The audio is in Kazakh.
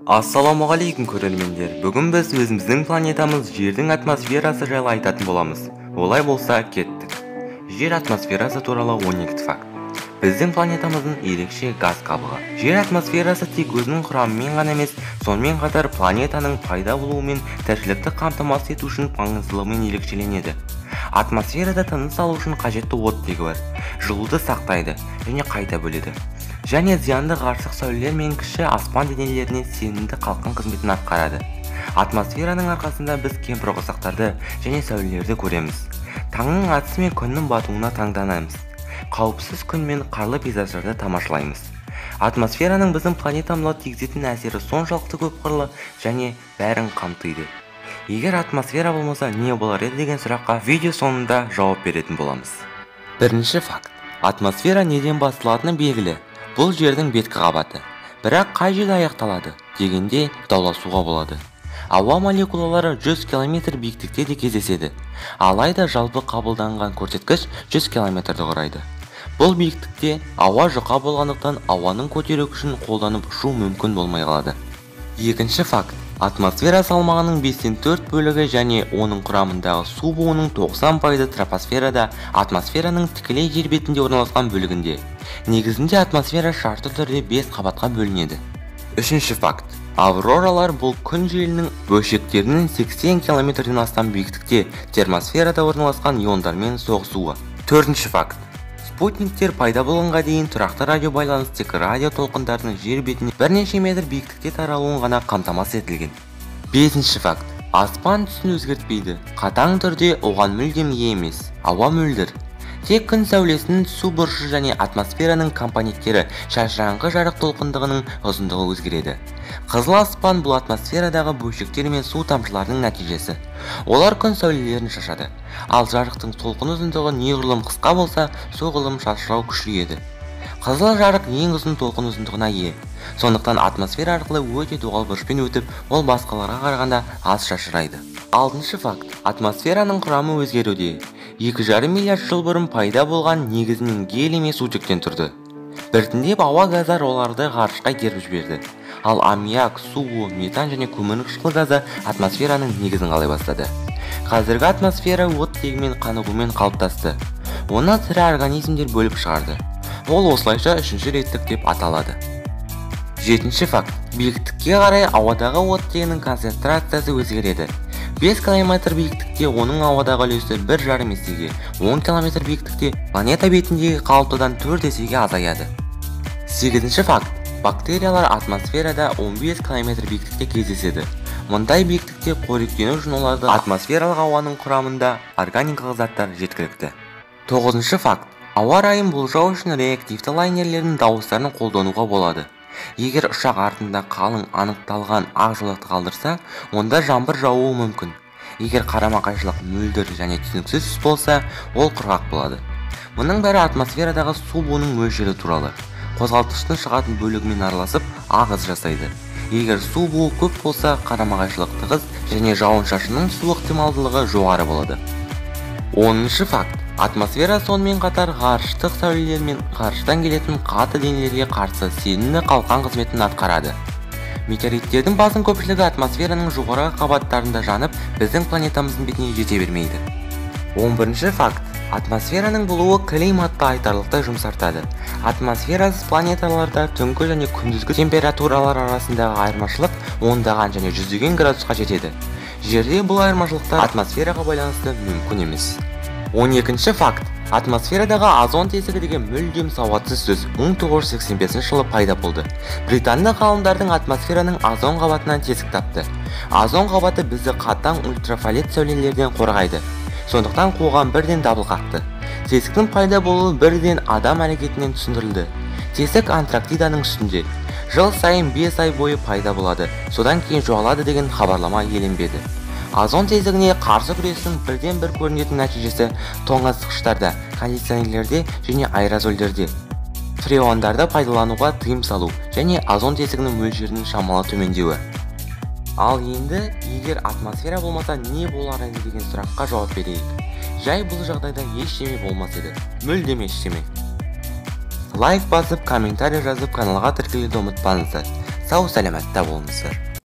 Ассаламуғалейкум көрермендер. Бүгін біз өзіміздің планетамыз Жердің атмосферасы жайлы айтатын боламыз. Олай болса, кеттік. Жер атмосферасы туралы 12 факт. Біздің планетамыздың ерекше газ қабығы. Жер атмосферасы тек өзінің құрамымен ғана емес, сонымен қатар планетаның пайда болуымен тіршілікті қамтамасыз ету үшін маңыздылығымен ерекшеленеді. Атмосферада тыныс алу үшін қажетті оттегі бар. Жылуды сақтайды және қайта бөледі. Және зиянды ғарыштық сәулелер мен кіші аспан денелеріне сенімді қалқан қызметін атқарады. Атмосфераның арқасында біз кемпір ұзақтарды және сәулелерді көреміз. Таңның атысы мен күннің батуына таңданамыз. Қауіпсіз күн мен қарлы пейзаждарды тамашалаймыз. Атмосфераның біздің планетамызға тигізетін әсері соншалықты көп қырлы және бәрін қамтиды. Егер атмосфера болмаса не болар еді деген сұраққа видео соңында жауап беретін боламыз. Бірінші факт. Атмосфера неден басталатыны белгілі. Бұл жердің беткі қабаты. Бірақ қай жерде аяқталады дегенде дауласуға болады. Ауа молекулалары 100 км биіктікте де кездеседі. Алайда жалпы қабылданған көрсеткіш 100 км-ді құрайды. Бұл биіктікте ауа жұқа болғандықтан ауаның көтеру күшін қолданып ұшу мүмкін болмай қалады. Екінші факт. Атмосфера салмағының 5-4 бөлігі және оның құрамындағы су буының 90% тропосферада, атмосфераның тікелей жер бетінде орналасқан бөлігінде. Негізінде атмосфера шартты түрде 5 қабатқа бөлінеді. Үшінші факт. Авроралар бұл күн желінің бөлшектерінің 80 км-ден астам биіктікте термосферада орналасқан иондармен соғысуы. Төртінші факт. Спутниктер пайда болғанға дейін тұрақты радио байланыс тек радио толқындарының жер бетіне бірнеше метр биіктікте таралуын ғана қамтамасыз етілген. Бесінші факт. Аспан түсін өзгертпейді. Қатаң түрде оған мүлдем ие емес. Ауа мөлдір. Тек күн сәулесінің су бұрышы және атмосфераның компоненттері шашыраңқы жарық толқындығының ұзындығы өзгереді. Қызыл аспан бұл атмосферадағы бөлшектер мен су тамшыларының нәтижесі. Олар күн сәулелерін шашады. Ал жарықтың толқын ұзындығы неғұрлым қысқа болса, соғұрлым шашырау күшті еді. Қызыл жарық ең ұзын толқын ұзындығына ие. Сондықтан атмосфера арқылы өте доғал бұрышпен өтіп, ол басқаларға қарағанда аз шашырайды. Алтыншы факт. Атмосфераның құрамы өзгеруде. 2,5 миллиард жыл бұрын пайда болған негізінен гелий мен сутектен тұрды. Біртіндеп ауа газдар оларды ғарышқа итеріп жіберді. Ал аммиак, суы, метан және көмірқышқыл газы атмосфераның негізін қалай бастады. Қазіргі атмосфера оттегімен қанығумен қалыптасты. Оны тірі организмдер бөліп шығарды. Ол осылайша үшінші реттік деп аталады. Жетінші факт. Биіктікке қарай ауадағы оттегінің концентрациясы өзгереді. 5 км биіктікте оның ауадағы үлесі 1,5 есеге, 10 км биіктікте планета бетіндегі қалыптыдан 4 есеге азаяды. Сегізінші факт. Бактериялар атмосферада 15 км биіктікте кездеседі. Мұндай биіктікте қоректену үшін оларды атмосфералық ауаның құрамында органикалық заттар жеткілікті. Тоғызыншы факт. Ауа райын болжау үшін реактивті лайнерлердің дауыстарын қолдануға болады. Егер ұшақ артында қалың анықталған ақ жолақты қалдырса, онда жаңбыр жауы мүмкін. Егер қарама-қайшылық мөлдір және түсініксіз түс болса, ол құрғақ болады. Мұның бәрі атмосферадағы су буының мөлшері туралы. Қозғалтқыштың шығатын бөлігімен араласып, ағыс жасайды. Егер су буы көп болса, қарама-қайшылық тығыз және жауын-шашынның су ықтималдылығы жоғары болады. 10-шы факт. Атмосфера сонымен қатар ғарыштық сәулелер мен ғарыштан келетін қатты денелерге қарсы сенімді қалқан қызметін атқарады. Метеориттердің басым көпшілігі атмосфераның жоғарғы қабаттарында жанып, біздің планетамыздың бетіне жете бермейді. 11-ші факт. Атмосфераның болуы климатты айтарлықтай жұмсартады. Атмосферасыз планеталарда түнгі және күндізгі температуралар арасындағы айырмашылық ондаған және жүздеген градусқа жетеді. Жерде бұл айырмашылықтар атмосфераға байланысты мүмкін емес. 12-ші факт. Атмосферадағы озон тесігі деген мүлдем сауатсыз сөз 1985 жылы пайда болды. Британдық ғалымдардың атмосфераның озон қабатынан тесік тапты. Озон қабаты бізді қатаң ультрафиолет сәулелерден қорғайды. Сондықтан қоғам бірден дабыл қақты. Тесіктің пайда болуы бірден адам әрекетінен түсіндірілді. Тесік Антарктиданың үстінде. Жыл сайын 5 ай бойы пайда болады. Содан кейін жоғалады деген хабарлама еленбеді. Озон тесігіне қарсы күрестің бірден бір көрінетін нәтижесі тоңазытқыштарда, кондиционерлерде және аэрозольдерде фреондарды пайдалануға тыйым салу және озон тесігінің мөлшерінің шамалы төмендеуі. Ал енді, егер атмосфера болмаса не болар еді деген сұраққа жауап берейік. Жай бұл жағдайда ештеме болмас еді. Мүлдем ештеме. Лайк басып, комментарий жазып, каналға тіркелуді ұмытпаңыздар. сау сәлемәттә болыңыздар.